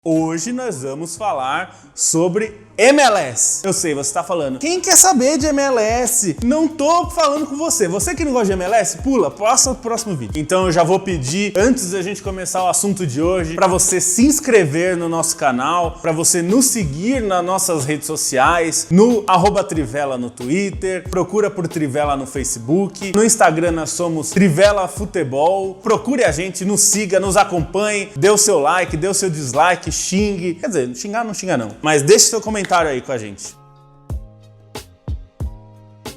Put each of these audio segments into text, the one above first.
Hoje nós vamos falar sobre MLS. Eu sei, você está falando, quem quer saber de MLS? Não tô falando com você. Você que não gosta de MLS, pula, passa pro próximo vídeo. Então eu já vou pedir, antes da gente começar o assunto de hoje, para você se inscrever no nosso canal, para você nos seguir nas nossas redes sociais, no @Trivela no Twitter, procura por Trivela no Facebook, no Instagram nós somos Trivela Futebol. Procure a gente, nos siga, nos acompanhe, dê o seu like, dê o seu dislike, xingue. Quer dizer, xingar não xinga não, mas deixe seu comentário aí com a gente.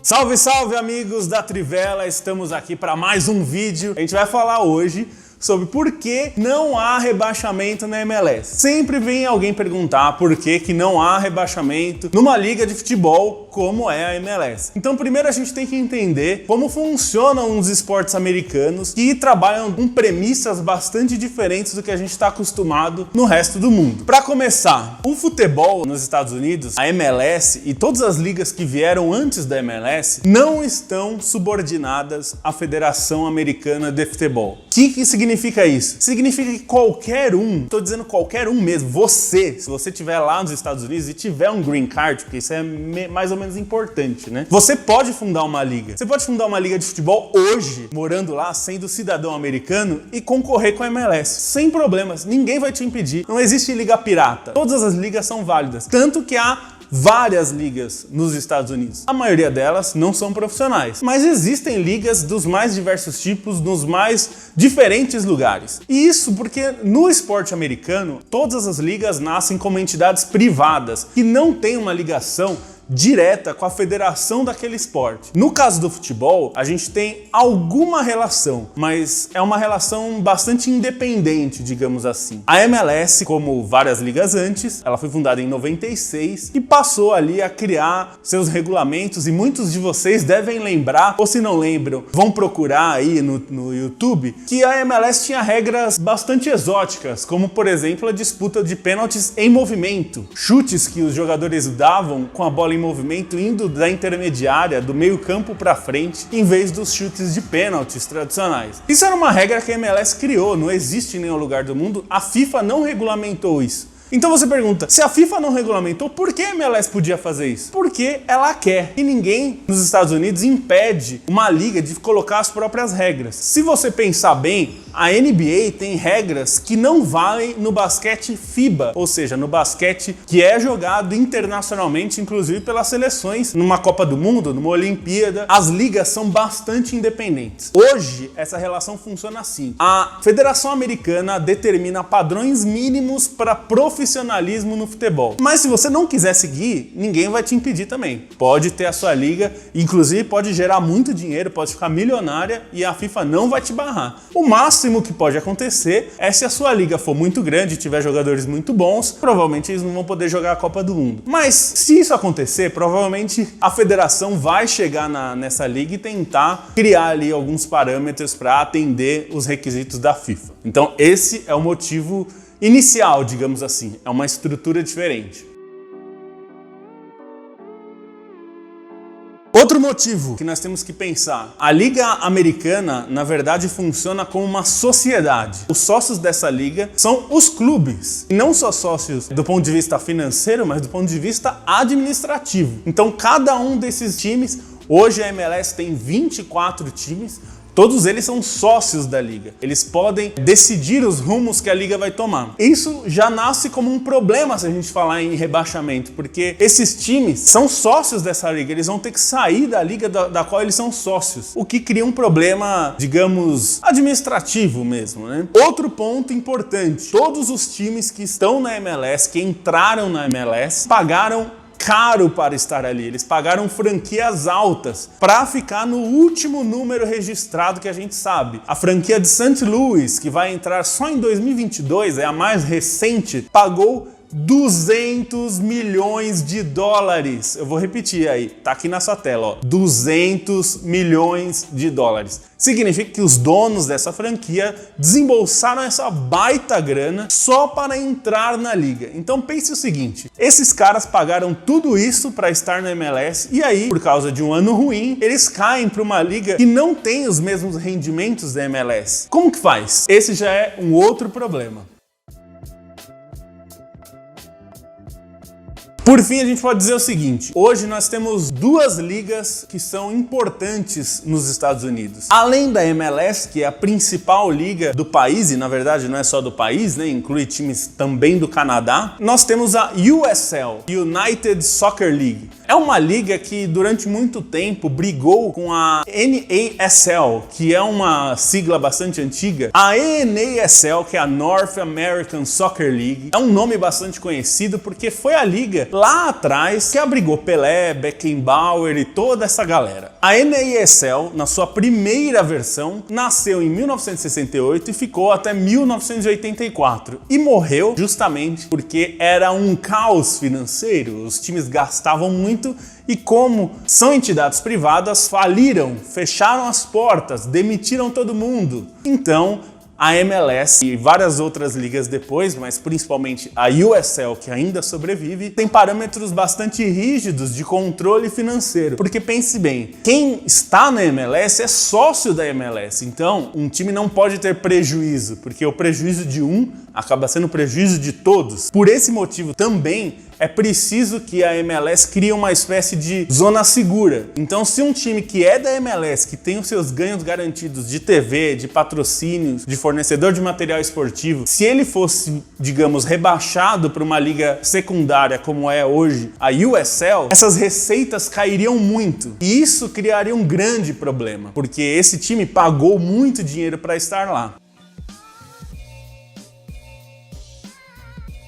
Salve, salve amigos da Trivela, estamos aqui para mais um vídeo. A gente vai falar hoje sobre por que não há rebaixamento na MLS. Sempre vem alguém perguntar por que não há rebaixamento numa liga de futebol como é a MLS. Então primeiro a gente tem que entender como funcionam os esportes americanos que trabalham com premissas bastante diferentes do que a gente está acostumado no resto do mundo. Para começar, o futebol nos Estados Unidos, a MLS e todas as ligas que vieram antes da MLS não estão subordinadas à Federação Americana de Futebol. O que significa isso? Significa que qualquer um, tô dizendo qualquer um mesmo, você, se você estiver lá nos Estados Unidos e tiver um green card, porque isso é mais ou menos importante, né? Você pode fundar uma liga. Você pode fundar uma liga de futebol hoje, morando lá, sendo cidadão americano e concorrer com a MLS, sem problemas. Ninguém vai te impedir. Não existe liga pirata. Todas as ligas são válidas. Tanto que há várias ligas nos Estados Unidos. A maioria delas não são profissionais, mas existem ligas dos mais diversos tipos, nos mais diferentes lugares. E isso porque no esporte americano, todas as ligas nascem como entidades privadas, que não têm uma ligação direta com a federação daquele esporte. No caso do futebol, a gente tem alguma relação, mas é uma relação bastante independente, digamos assim. A MLS, como várias ligas antes, ela foi fundada em 96 e passou ali a criar seus regulamentos, e muitos de vocês devem lembrar, ou se não lembram, vão procurar aí no YouTube, que a MLS tinha regras bastante exóticas, como por exemplo a disputa de pênaltis em movimento, chutes que os jogadores davam com a bola em movimento indo da intermediária, do meio campo para frente, em vez dos chutes de pênaltis tradicionais. Isso era uma regra que a MLS criou, não existe em nenhum lugar do mundo, a FIFA não regulamentou isso. Então você pergunta, se a FIFA não regulamentou, por que a MLS podia fazer isso? Porque ela quer. E ninguém nos Estados Unidos impede uma liga de colocar as próprias regras. Se você pensar bem, a NBA tem regras que não valem no basquete FIBA, ou seja, no basquete que é jogado internacionalmente, inclusive pelas seleções, numa Copa do Mundo, numa Olimpíada. As ligas são bastante independentes. Hoje, essa relação funciona assim. A Federação Americana determina padrões mínimos para profissionalismo no futebol. Mas se você não quiser seguir, ninguém vai te impedir também. Pode ter a sua liga, inclusive pode gerar muito dinheiro, pode ficar milionária e a FIFA não vai te barrar. O máximo que pode acontecer é se a sua liga for muito grande e tiver jogadores muito bons, provavelmente eles não vão poder jogar a Copa do Mundo. Mas se isso acontecer, provavelmente a federação vai chegar nessa liga e tentar criar ali alguns parâmetros para atender os requisitos da FIFA. Então esse é o motivo inicial, digamos assim, é uma estrutura diferente. Outro motivo que nós temos que pensar, a Liga Americana, na verdade, funciona como uma sociedade. Os sócios dessa liga são os clubes, e não só sócios do ponto de vista financeiro, mas do ponto de vista administrativo. Então, cada um desses times, hoje a MLS tem 24 times, todos eles são sócios da liga. Eles podem decidir os rumos que a liga vai tomar. Isso já nasce como um problema se a gente falar em rebaixamento, porque esses times são sócios dessa liga, eles vão ter que sair da liga da qual eles são sócios, o que cria um problema, digamos, administrativo mesmo, né? Outro ponto importante, todos os times que estão na MLS, que entraram na MLS, pagaram caro para estar ali, eles pagaram franquias altas para ficar no último número registrado que a gente sabe. A franquia de St. Louis, que vai entrar só em 2022, é a mais recente, pagou 200 milhões de dólares. Eu vou repetir aí, tá aqui na sua tela, ó. 200 milhões de dólares. Significa que os donos dessa franquia desembolsaram essa baita grana só para entrar na liga. Então pense o seguinte, esses caras pagaram tudo isso para estar na MLS e aí, por causa de um ano ruim, eles caem para uma liga que não tem os mesmos rendimentos da MLS. Como que faz? Esse já é um outro problema. Por fim, a gente pode dizer o seguinte: hoje nós temos duas ligas que são importantes nos Estados Unidos. Além da MLS, que é a principal liga do país, e na verdade não é só do país, né? Inclui times também do Canadá, nós temos a USL, United Soccer League. É uma liga que durante muito tempo brigou com a NASL, que é uma sigla bastante antiga. A NASL, que é a North American Soccer League, é um nome bastante conhecido porque foi a liga lá atrás que abrigou Pelé, Beckenbauer e toda essa galera. A NASL, na sua primeira versão, nasceu em 1968 e ficou até 1984 e morreu justamente porque era um caos financeiro. Os times gastavam muito e, como são entidades privadas, faliram, fecharam as portas, demitiram todo mundo. Então, a MLS e várias outras ligas depois, mas principalmente a USL, que ainda sobrevive, tem parâmetros bastante rígidos de controle financeiro. Porque pense bem, quem está na MLS é sócio da MLS, então um time não pode ter prejuízo, porque o prejuízo de um acaba sendo prejuízo de todos. Por esse motivo também é preciso que a MLS crie uma espécie de zona segura. Então, se um time que é da MLS, que tem os seus ganhos garantidos de TV, de patrocínios, de fornecedor de material esportivo, se ele fosse, digamos, rebaixado para uma liga secundária como é hoje a USL, essas receitas cairiam muito. E isso criaria um grande problema, porque esse time pagou muito dinheiro para estar lá.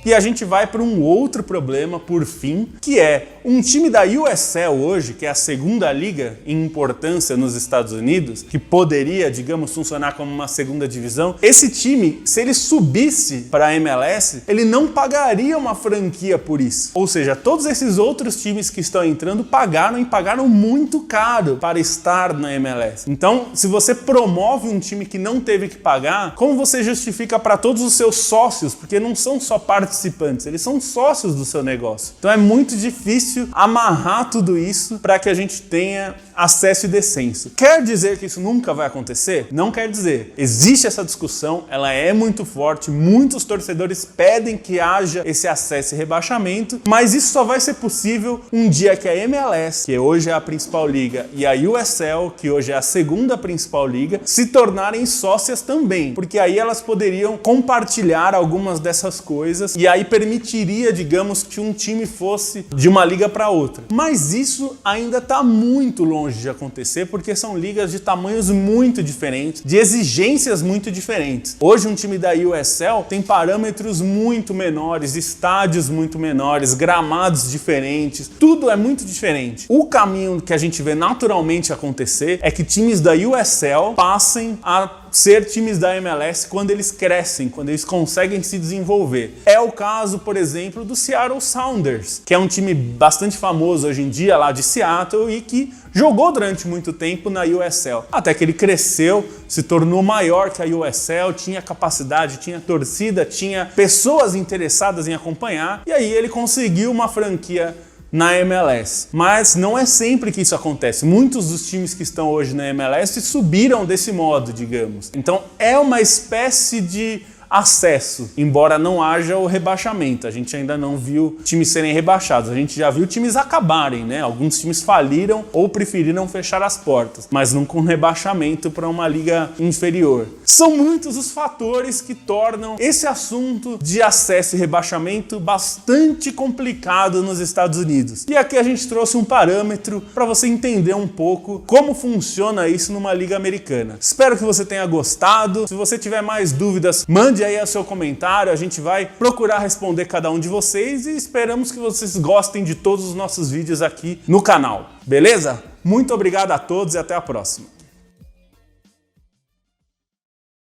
E a gente vai para um outro problema, por fim, que é um time da USL hoje, que é a segunda liga em importância nos Estados Unidos, que poderia, digamos, funcionar como uma segunda divisão. Esse time, se ele subisse para a MLS, ele não pagaria uma franquia por isso. Ou seja, todos esses outros times que estão entrando pagaram e pagaram muito caro para estar na MLS. Então, se você promove um time que não teve que pagar, como você justifica para todos os seus sócios? Porque não são só participantes, eles são sócios do seu negócio. Então é muito difícil amarrar tudo isso para que a gente tenha acesso e descenso. Quer dizer que isso nunca vai acontecer? Não quer dizer. Existe essa discussão, ela é muito forte, muitos torcedores pedem que haja esse acesso e rebaixamento, mas isso só vai ser possível um dia que a MLS, que hoje é a principal liga, e a USL, que hoje é a segunda principal liga, se tornarem sócias também, porque aí elas poderiam compartilhar algumas dessas coisas e aí permitiria, digamos, que um time fosse de uma liga para outra. Mas isso ainda está muito longe de acontecer, porque são ligas de tamanhos muito diferentes, de exigências muito diferentes. Hoje um time da USL tem parâmetros muito menores, estádios muito menores, gramados diferentes, tudo é muito diferente. O caminho que a gente vê naturalmente acontecer é que times da USL passem a ser times da MLS quando eles crescem, quando eles conseguem se desenvolver. É o caso, por exemplo, do Seattle Sounders, que é um time bastante famoso hoje em dia lá de Seattle e que jogou durante muito tempo na USL, até que ele cresceu, se tornou maior que a USL, tinha capacidade, tinha torcida, tinha pessoas interessadas em acompanhar, e aí ele conseguiu uma franquia na MLS. Mas não é sempre que isso acontece. Muitos dos times que estão hoje na MLS subiram desse modo, digamos. Então é uma espécie de acesso, embora não haja o rebaixamento. A gente ainda não viu times serem rebaixados, a gente já viu times acabarem, né? Alguns times faliram ou preferiram fechar as portas, mas não com rebaixamento para uma liga inferior. São muitos os fatores que tornam esse assunto de acesso e rebaixamento bastante complicado nos Estados Unidos. E aqui a gente trouxe um parâmetro para você entender um pouco como funciona isso numa liga americana. Espero que você tenha gostado. Se você tiver mais dúvidas, mande aí o seu comentário, a gente vai procurar responder cada um de vocês e esperamos que vocês gostem de todos os nossos vídeos aqui no canal, beleza? Muito obrigado a todos e até a próxima.